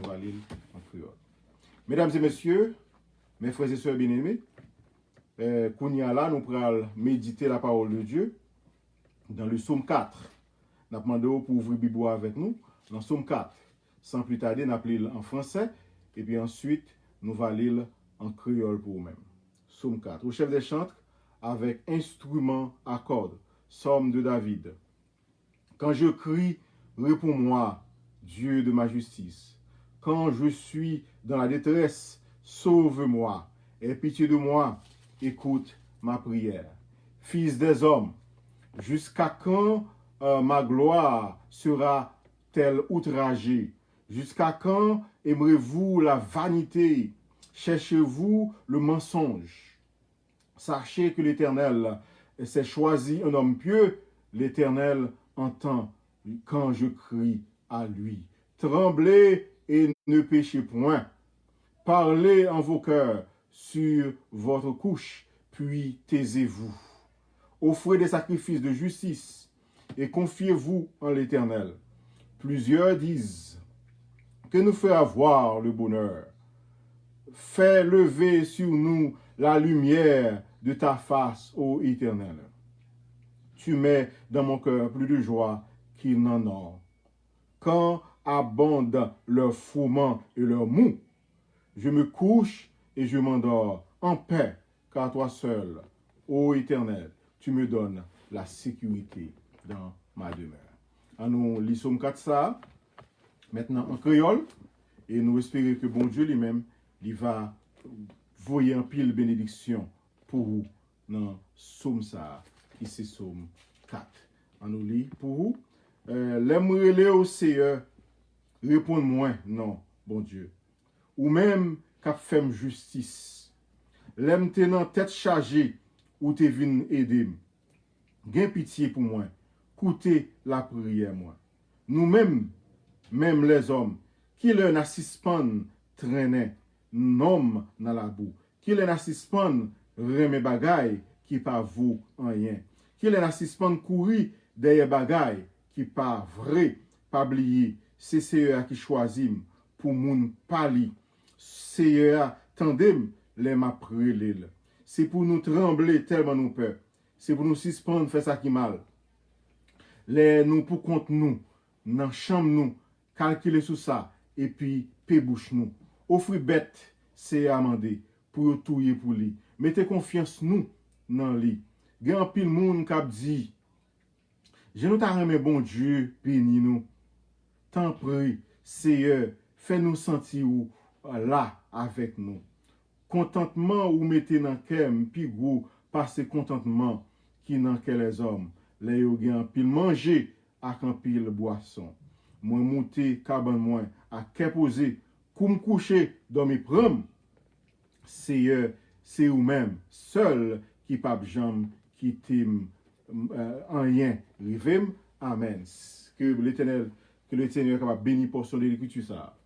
nous allons lire en créole. Mesdames et messieurs, mes frères et sœurs bien-aimés, Kounia là, nous allons méditer la parole de Dieu dans le psaume 4. Nous avons demandé pour ouvrir la Bible avec nous dans le psaume 4. Sans plus tarder, nous allons lire en français et puis ensuite, nous allons lire en créole pour nous-mêmes. Psaume 4. Au chef des chantres, avec instrument à cordes, psaume de David. Quand je crie, réponds-moi, Dieu de ma justice. Quand je suis dans la détresse, sauve-moi. Aie pitié de moi, écoute ma prière. Fils des hommes, jusqu'à quand ma gloire sera-t-elle outragée? Jusqu'à quand aimerez-vous la vanité? Cherchez-vous le mensonge? Sachez que l'Éternel s'est choisi un homme pieux. L'Éternel entend quand je crie à lui. Tremblez et ne péchez point. Parlez en vos cœurs sur votre couche, puis taisez-vous. Offrez des sacrifices de justice et confiez-vous en l'Éternel. Plusieurs disent que nous fait avoir le bonheur. Fais lever sur nous la lumière de ta face, ô Éternel. Tu mets dans mon cœur plus de joie qu'il n'en a. Quand abondent leurs fourments et leurs mous, je me couche et je m'endors en paix, car toi seul, ô Éternel, tu me donnes la sécurité dans ma demeure. Nous lisons 4 ça, maintenant en créole, et nous espérons que bon Dieu lui-même, il va voyer en pile bénédiction pour vous dans Somme ça, qui c'est Somme 4. On nous lit pour vous. L'aimerait au Seigneur, répondre-moi, non, bon Dieu. Ou même qu'à faire justice. L'aime tenant tête chargée, ou te vin aider. Gain pitié pour moi. Coûtez la prière, moi. Nous-mêmes, même les hommes, qui leur n'assistent pas traîner, nom dans la boue. Qui leur n'assistent pas remet bagaille, qui pas vous en rien. Qui leur n'assistent pas courir derrière bagaille, qui pas vrai, pas oublier. C'est Seigneur qui choisit pour moun pali. Seigneur tandem les m'a prélé. C'est pour nous trembler tellement nous peur. C'est pour nous suspendre faire ça qui mal. Les nous pour compte nous, dans chambre nous, calculer sur ça et puis paix bouche nous. Offrir bête, c'est amender pour touiller pour lui. Mettez confiance nous dans lui. Grand pile monde qui dit je nous t'a remis bon Dieu, bénis nous. Tant prie, Seigneur, fais-nous sentir là avec nous. Contentement ou mettez dans cœur, puis gros, passer contentement qui dans cœur les hommes. Les yo gen pile manger ak en pile boisson. Moi monter caban moi à qu'est posé, koum coucher dans mes prom. Seigneur, c'est ou même seul qui pas jambe qui t'aime en rien rivem. Amen. Que l'Éternel que le Seigneur est capable de bénir portion de l'écriture ça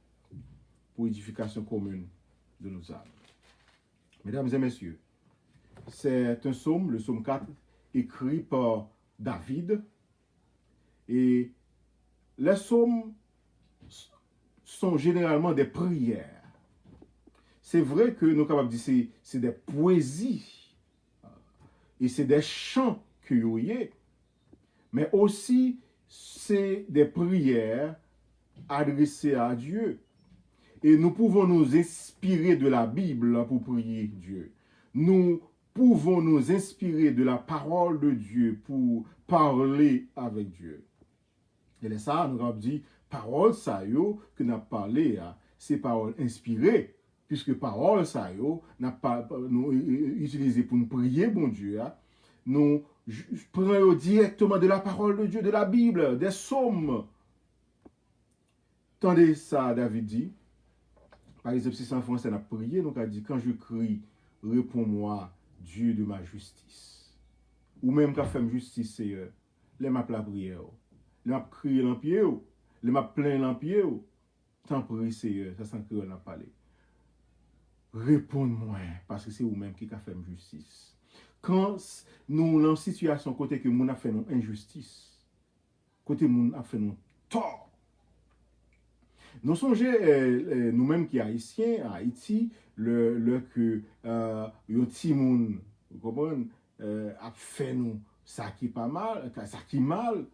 pour édification commune de nos âmes. Mesdames et messieurs, c'est un psaume, le psaume 4, écrit par David. Et les psaumes sont généralement des prières. C'est vrai que nous sommes capables de dire que c'est des poésies et c'est des chants que vous voyez, mais aussi c'est des prières adressées à Dieu. Et nous pouvons nous inspirer de la Bible pour prier Dieu. Nous pouvons nous inspirer de la parole de Dieu pour parler avec Dieu. Et ça, nous avons dit, parole ça yo que nous avons parlé, c'est parole inspirée, puisque parole ça yo n'a pas nous utilisé pour nous prier, bon Dieu. Nous prenons directement de la parole de Dieu, de la Bible, des psaumes. Tendez ça, David dit. Par exemple, si c'est en français, on a prié, donc a dit, quand je crie, réponds-moi, Dieu de ma justice. Ou même quand fait justice, Seigneur, les m'a la prière, les m'a crié l'empied, les m'a plaint l'empied, tant prie, Seigneur, ça sent que on a parlé. Réponds-moi, parce que c'est vous-même qui a fait justice. Quand nous, dans une situation, côté que nous a fait une injustice, côté nous a fait un tort, Nous songez, nous-mêmes qui haïtiens, à Haïti, le que yon ti moun, vous comprenez, a fait nous ça qui pas mal, ça qui mal.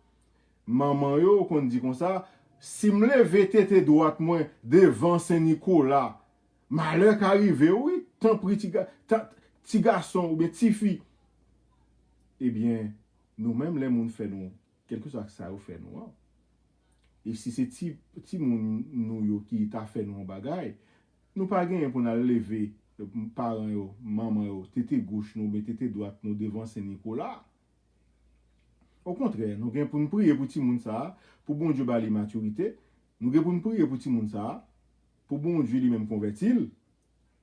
Maman yo qu'on dit comme ça, si me leve tête droite moi devant Saint-Nicolas, malheur qui arrive, oui, tant petit garçon ou bien petit fille. Eh bien, nous-mêmes les moun fait nous, quelque chose que ça fait nous. Hein. Et si c'est petit moun nou yo qui t'a fait nous en bagaille, nous pas gagner pour nous lever parents yo, maman yo, tête gauche nous, mais tête droite nous devant Saint-Nicolas. Au contraire, nous avons pour nous prier pour tout le monde ça, pour bon Dieu bali maturité, nous avons pour nous prier pour tout le monde ça, pour bon Dieu lui-même convertir.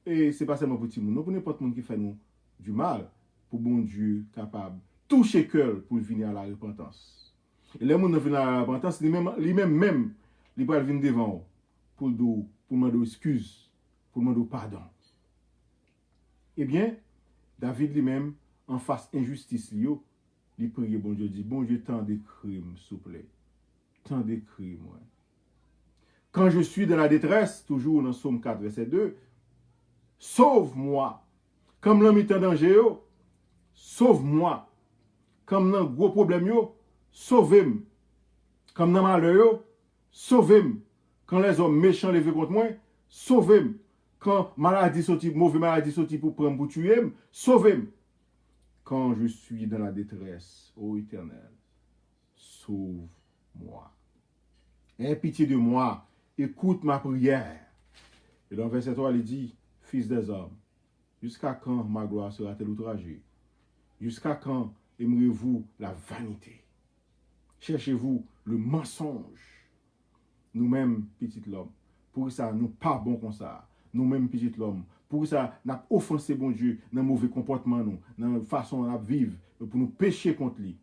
Et c'est pas seulement pour tout le monde, nous pour n'importe monde qui fait nous du mal, pour bon Dieu capable toucher cœur pour venir à la repentance. Et les gens qui viennent à la repentance, lui-même, il va venir devant pour demander excuse, pour demander pardon. Eh bien, David lui-même, en face injustice, il prie, bon Dieu, dit, bon Dieu, tant de crimes, s'il vous plaît. Tant de crimes, ouais. Quand je suis dans la détresse, toujours dans Somme 4, verset 2, sauve-moi. Comme l'homme est en danger, sauve-moi. Comme dans gros problème, sauvez-moi. Comme dans malheur, sauvez-moi. Quand les hommes méchants lèvent contre moi, sauvez-moi. Quand maladie sorti, mauvaise maladie sorti pour prendre pour tuer, sauvez-moi. Quand je suis dans la détresse, ô Éternel, sauve-moi. Aie pitié de moi, écoute ma prière. Et dans le verset 3, il dit, Fils des hommes, jusqu'à quand ma gloire sera-t-elle outragée? Jusqu'à quand aimerez-vous la vanité? Cherchez-vous le mensonge? Nous-mêmes, petit l'homme, pour ça, nous pas bon comme ça. Nous-mêmes, petit l'homme, pour ça, nous avons offensé bon Dieu dans le mauvais comportement, dans la façon de vivre, pour nous pécher contre lui.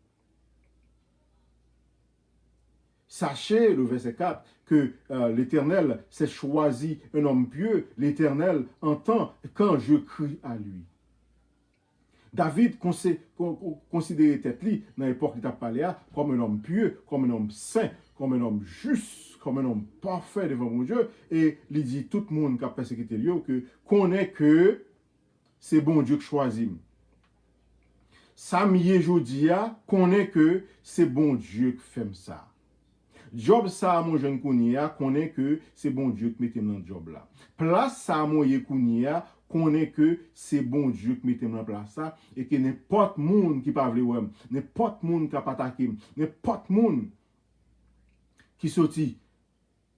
Sachez, le verset 4, que l'Éternel s'est choisi un homme pieux. L'Éternel entend quand je crie à lui. David considérait tête lui, dans l'époque qu'il a parlé, comme un homme pieux, comme un homme saint, comme un homme juste, comme un homme parfait devant mon Dieu. Et il dit tout le monde qui a persécuté lui, que connaît que c'est bon Dieu qui choisit. Samie Jodia connaît que c'est bon Dieu qui fait ça. Job ça mon jeune kounia connaît que c'est bon Dieu qui mette dans job là. Place ça mon kounia connaît que c'est bon Dieu qui mette dans place ça et que n'importe monde qui pas vle n'importe monde qui a pas attaqué, n'importe monde qui sorti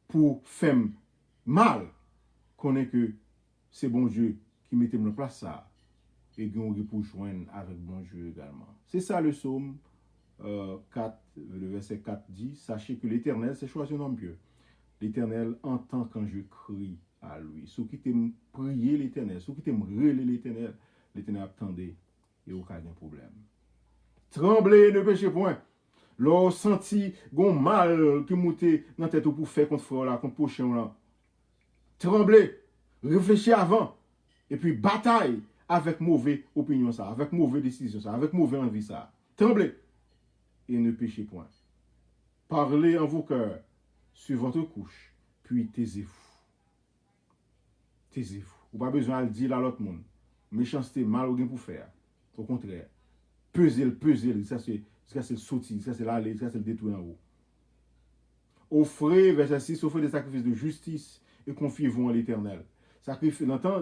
pour faire mal connaît que c'est bon Dieu qui mette dans place ça et qu'on pour joindre avec bon Dieu également. C'est ça le psaume 4, le verset 4 dit, sachez que l'Éternel s'est choisi un homme pieux. L'Éternel entend quand je crie à lui. Ceux qui t'aiment prier l'Éternel, ceux qui t'aiment relayer l'Éternel, l'Éternel attendait et aucun problème. Tremblez, ne péchez point. L'on senti gon mal qui montait dans la tête pour faire contre frère là, contre prochain là. Tremblez, réfléchissez avant et puis bataille avec mauvaise opinion ça, avec mauvaise décision ça, avec mauvaise envie ça. Tremblez et ne péchez point. Parlez en vos cœurs sur votre couche, puis taisez-vous. Taisez-vous. Vous n'avez pas besoin de dire à l'autre monde. Méchanceté, mal ou bien pour faire. Au contraire. Pesez-le. Ça c'est le sautis, ça c'est l'aller, ça c'est le détruire en haut. Offrez, verset 6, offrez des sacrifices de justice et confiez-vous en l'Éternel. Sacrifice, dans le temps,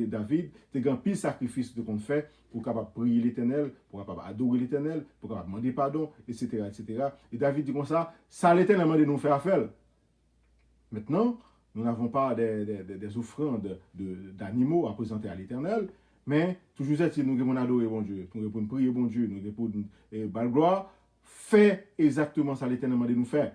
David, tu as un pile sacrifice de qu'on fait pour capable prier l'Éternel, pour capable adorer l'Éternel, pour capable demander pardon, etc., etc. Et David dit comme ça l'Éternel m'a dit de nous faire affaire. Maintenant, nous n'avons pas des offrandes d'animaux à présenter à l'Éternel, mais toujours est-il, nous devons adorer bon Dieu, nous devons prier bon Dieu, nous devons bal gloire, fait exactement ça l'Éternel m'a dit de nous faire.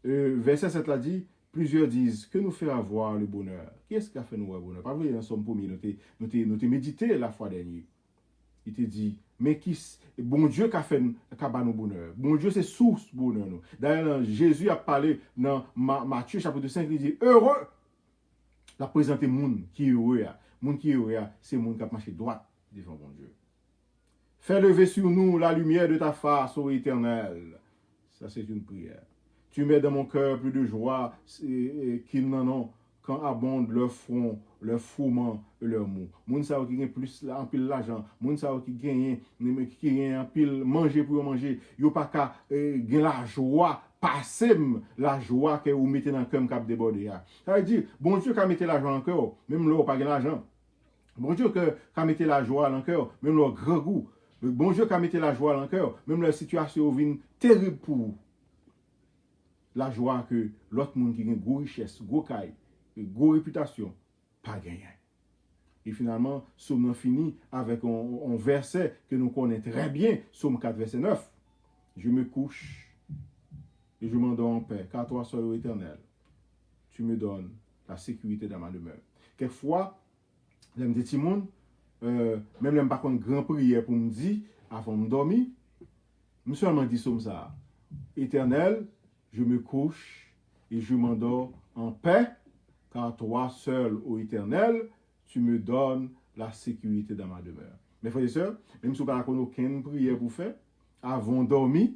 Verset 7 là dit, plusieurs disent, que nous fait avoir le bonheur? Qui est-ce qui a fait nous avoir le bonheur? Pas vrai, dans Somme 1er, nous médité la fois dernière. Il te dit, mais bon Dieu qui a fait nous bonheur. Bon Dieu, c'est source bonheur. Nous. D'ailleurs, Jésus a parlé dans Matthieu chapitre 5, il dit, heureux. Il a présenté monde qui est heureux. Monde qui est heureux, c'est monde qui a marché droit devant bon Dieu. Fais lever sur nous la lumière de ta face, ô Éternel. Ça, c'est une prière. Tu mets dans mon cœur plus de joie qu'ils n'en ont quand abondent leur front, leur fourment et leur mou. Moun sa qui gagne plus en pile l'argent, moun sa qui gagne en pile manger pour manger, yo pas ka gagne la joie, passer la joie que vous mettez dans le cœur cap débordé. Ça veut dire bon Dieu qui mette la joie dans le cœur, même là pas gagne l'argent. Bon Dieu qui mette la joie dans le cœur, même là grand goût. Bon Dieu qui mette la joie dans le cœur, même la situation vient terrible pour vous. La joie que l'autre monde qui a une grosse richesse, gros caille, grosse réputation, pas gagné. Et finalement, Somme fini avec un verset que nous connaissons très bien, Somme 4, verset 9. Je me couche et je m'endors en paix, car toi seul, ô Éternel, tu me donnes la sécurité dans ma demeure. Quelquefois, j'aime des petits monde, même j'aime pas une grande prière pour me dire, avant de dormir, je me seulement dit Somme ça. Éternel, je me couche et je m'endors en paix, car toi seul, ô Éternel, tu me donnes la sécurité dans ma demeure. Mes frères et sœurs, même si vous n'avez pas aucune prière pour faire, avant de dormir,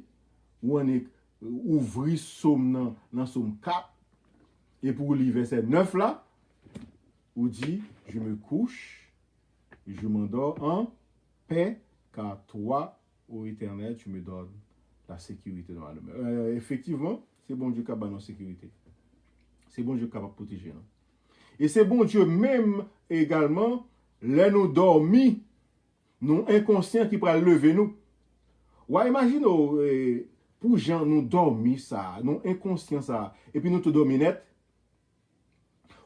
ou on est ouvrir Somme dans Somme 4, et pour lire verset 9 là, où dit, je me couche et je m'endors en paix, car toi, ô Éternel, tu me donnes la sécurité dans ma demeure. Effectivement, c'est bon Dieu qui a la sécurité. C'est bon Dieu qui a protéger. Non? Et c'est bon Dieu même également, là nous dormis, nous inconscients qui pourraient lever nous. Ouais, imagine, pour gens nous dormis ça, nous inconscients ça, et puis nous te dominette.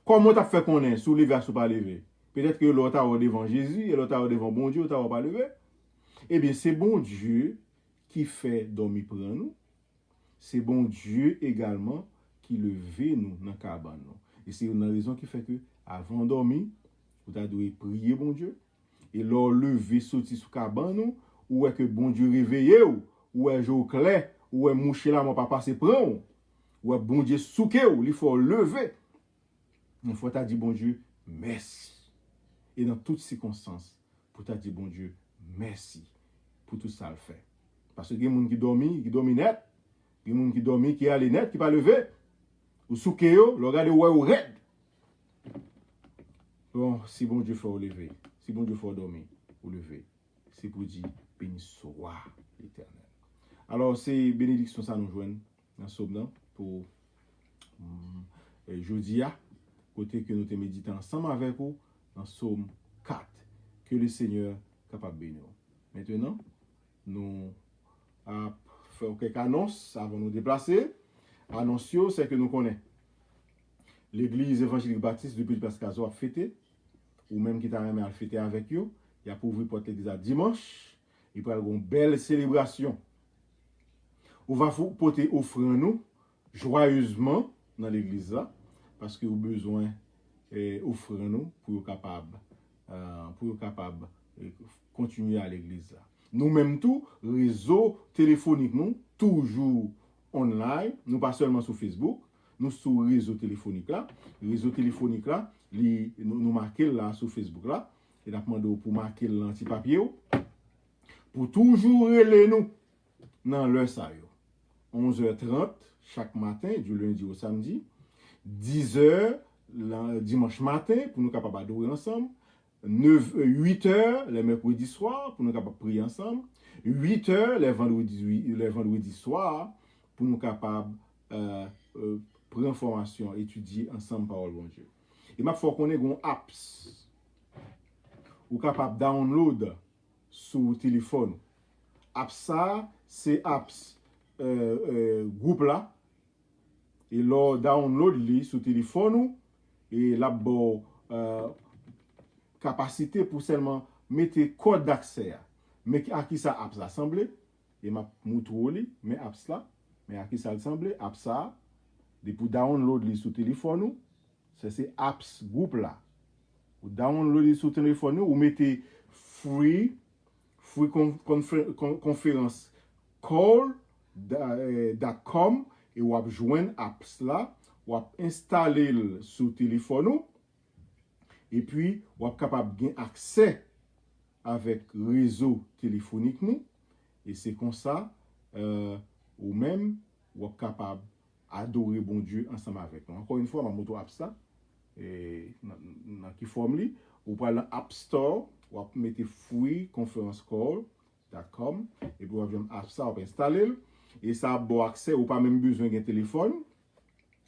Comment tu as fait qu'on est, sous lever ou pas lever? Peut-être que l'autre a devant Jésus, et l'autre a devant bon Dieu, l'autre a pas levé. Eh bien, c'est bon Dieu qui fait dormir pour nous. C'est bon Dieu également qui levé nous dans la cabane. Et c'est une raison qui fait que, avant de dormir, vous devez prier bon Dieu. Et leur lever, sortir sous la cabane, ou est que bon Dieu réveillé, ou est jour clair, ou est mouché là, mon papa se prend, ou est bon Dieu souké, il faut lever. Il faut dire bon Dieu, merci. Et dans toutes circonstances, pour te dire bon Dieu, merci pour tout ça le fait. Parce que il y a des gens qui dorment net, il y a des gens qui dorment, qui allent net, qui ne pas lever. Ou souké, le regardez ou red. Bon, si bon Dieu fait lever, si bon Dieu fait dormir, ou lever, c'est pour dire béni soit l'Éternel. Alors, c'est bénédiction ça nous joignent dans ce moment pour jeudi, côté que nous te méditons ensemble avec vous dans Psaume 4. Que le Seigneur est capable de bénir. Maintenant, nous allons faire quelques annonces avant de nous déplacer. Annonce, c'est que nous connaissons. L'église évangélique baptiste de Petit Pascazo a fêté, ou même qui t'a remis à fêter avec eux. Il a pour ouvrir porte l'église à dimanche. Il va y avoir une belle célébration. On va vous porter offrande nous joyeusement dans l'église là, parce que vous avez besoin d'offrande nous pour être capable de continuer à l'église là. Nous-mêmes tout, réseau téléphonique nous, toujours online, nous pas seulement sur Facebook, nous sur réseau téléphonique là. Réseau téléphonique là, nous marquons là sur Facebook là, et nous demandons pour marquer l'anti-papier, pour toujours relayer nous dans l'heure ça. 11h30 chaque matin, du lundi au samedi, 10h dimanche matin, pour nous capables d'adorer ensemble, 8h les mercredis soirs, pour nous capables de prier ensemble, 8h les vendredis soirs, pour nous capables prendre information, étudier ensemble parole de Dieu. Et maintenant, il faut qu'on ait une apps ou capable de download sur le téléphone. Apps ça, c'est apps groupe là. Et là, download li sur le téléphone et là, capacité pour seulement mettre code d'accès. Mais à qui ça apps assemblé? Et m'a montré li, mais apps là, mais à qui ça assemblé? Apps ça, pour download li sur le téléphone, c'est apps groupe là. Vous downloadez sur le téléphone, vous mettez free conférence call.com et vous avez joindre apps là, vous avez installé sur le téléphone et puis vous êtes capable de gagner accès avec réseau téléphonique nous et c'est comme ça ou même vous êtes capable adorer bon Dieu ensemble avec nous. Encore une fois, ma moto app ça, et dans qui forme li, ou pas dans App Store, ou mettez free conference call.com, et puis vous avez app ça, vous installer, et ça a bon accès, ou pas même besoin d'un téléphone,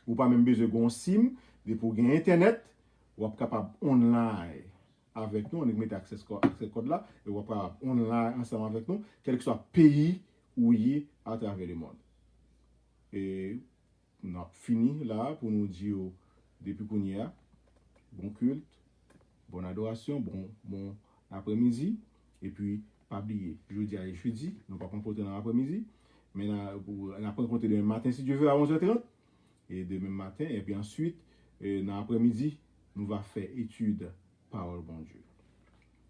ou pas même besoin d'un SIM, de pour gagner internet, ou êtes capable online avec nous, on met accès code là, et vous êtes capable online ensemble avec nous, quel que soit le pays où il est à travers le monde. Et on a fini là pour nous dire depuis qu'on y a, bon culte, bonne adoration, bon après-midi, et puis pas oublier, jeudi et jeudi, nous ne pas compter dans l'après-midi, mais on a compter demain matin si Dieu veut à 11h30, et demain matin, et puis ensuite, dans l'après-midi, nous va faire étude parole bon Dieu.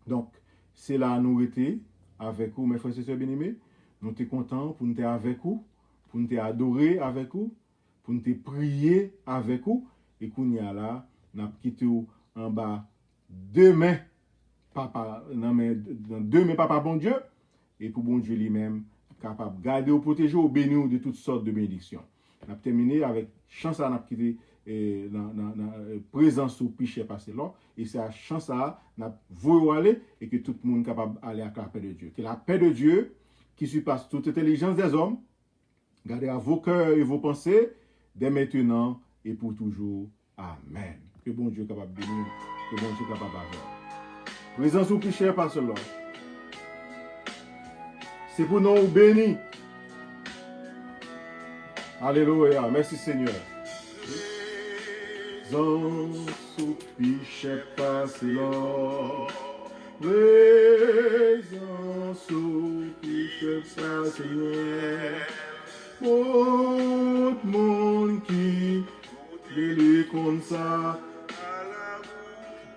Donc, c'est là nous étions avec vous, mes frères et sœurs bien-aimés. Nous sommes contents pour nous être avec vous, pour nous adorer avec vous, pour nous prier avec vous. Et qu'on y a là, nous avons quitté en bas demain, papa, demain, papa bon Dieu, et pour bon Dieu lui-même, capable de garder ou protéger ou bénir de toutes sortes de bénédictions. Nous avons terminé avec chance à nous quitter dans présence ou piché passé là, et c'est à chance à nous voulu aller et que tout le monde est capable d'aller à la paix de Dieu. Que la paix de Dieu, qui surpasse toute intelligence des hommes, gardez à vos cœurs et vos pensées, dès maintenant et pour toujours. Amen. Que bon Dieu est capable de bénir, que bon Dieu est capable de faire. Présence ou piché passé là. C'est pour nous bénir. Alléluia. Merci Seigneur. Présence ou piché passé là. Présence ou piché passé là. Tout le monde qui dit comme ça.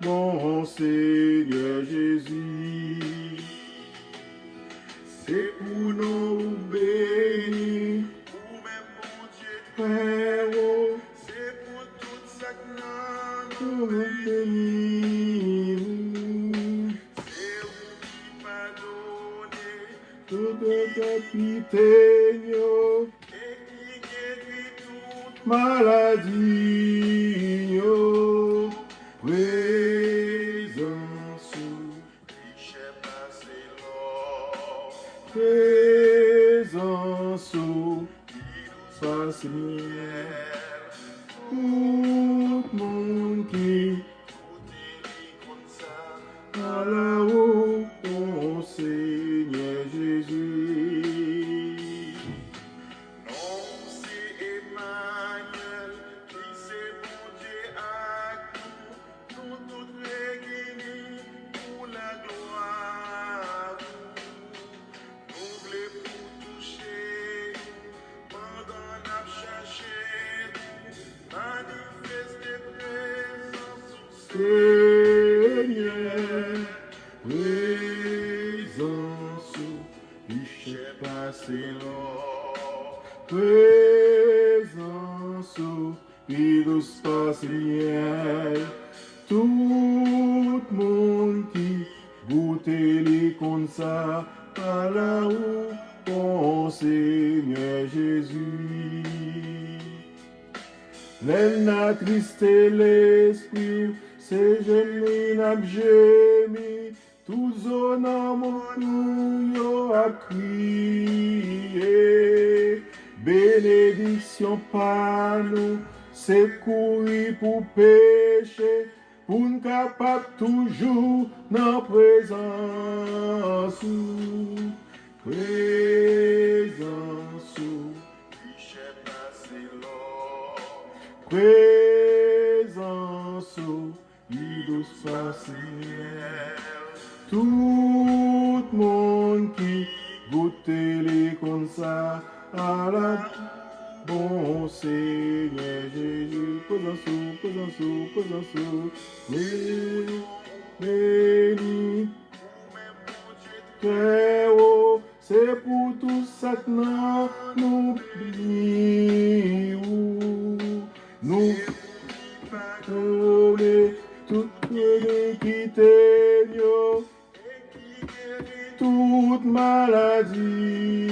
Mon Seigneur Jésus. C'est pour nous bénir. Frère, c'est pour tout ça que nous bénir. C'est vous qui pardonnez toute capitaine et qui guérit toute maladie. Présence péché passé l'or. Présence passe miel. Tout le monde qui à la haut, mon Seigneur Jésus. Non, c'est Emmanuel qui c'est mon Dieu à nous toutes réunis pour la gloire. Nous voulons pour toucher pendant la chercher, manifester présence Seigneur. Présence piché passé l'or. Présence virus passé miel. Tout le monde qui goûte les comme ça à la haut, mon Seigneur Jésus. L'aile n'a tristé l'esprit, c'est gémi n'a gémi, tout zone en mon yo a crié. Bénédiction par nous, c'est courir pour pécher, pour nous capable toujours dans présence. Présence. Présence, il spatial. Tout le monde qui goûte les comme ça à la bon Seigneur Jésus. Présence, béni. Très haut, c'est pour tout ça que nous bénissons. Nous pardonnons toutes les quittées, toute maladie,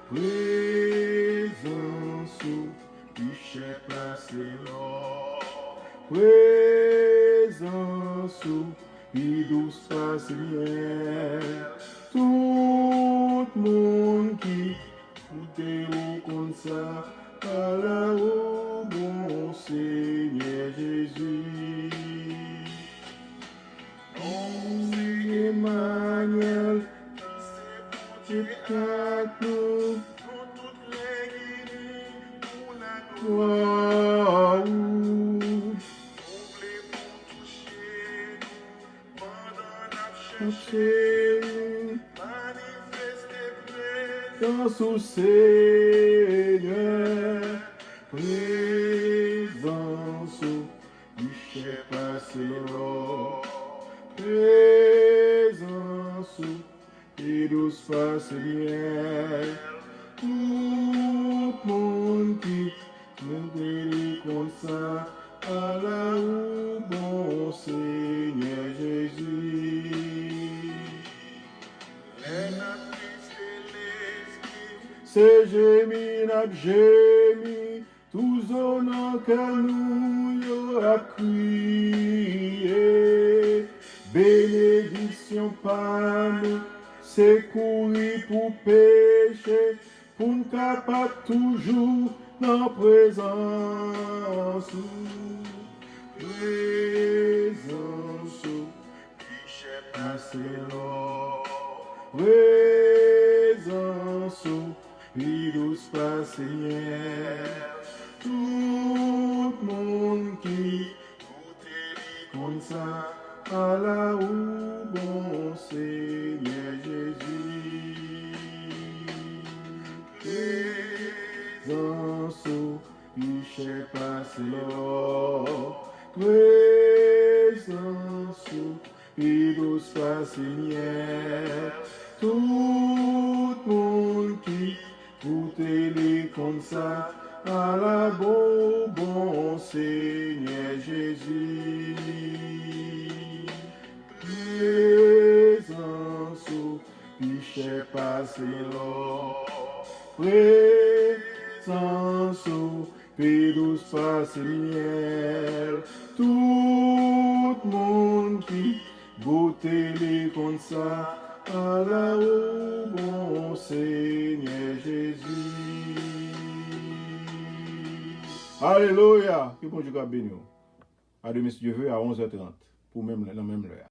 présence. présence qui douce passe bien. Tout monde qui goûte au comme ça, à la au bon Seigneur Jésus. Emmanuel, c'est pour nous, wow. Dans son Seigneur, présence, Michel passe l'or, présence, et douce passe bien. Tout monde qui nous bénit comme ça, à la ou bon Seigneur Jésus. C'est gémi, n'a gémi, tous honneurs que nous a crié. Bénédiction par nous, c'est courir pour pécher, pour nous capable toujours dans la présence. Présence, passez l'or. Présence, puis douce passe Seigneur. Tout le monde qui comme ça, à la ou bon Seigneur Jésus. Présence, Michel passe l'or. Présence, puis douce passe Seigneur. Tout le monde qui goûte les comme ça, à la bon Seigneur Jésus. Présence, Michel passe l'or. Présence, puis douce passe miel. Tout le monde qui goûte les comme ça, à la au bon Seigneur Jésus. Alléluia. Que bon Dieu béni. À demain si Dieu veut à 11h30 pour même la même heure.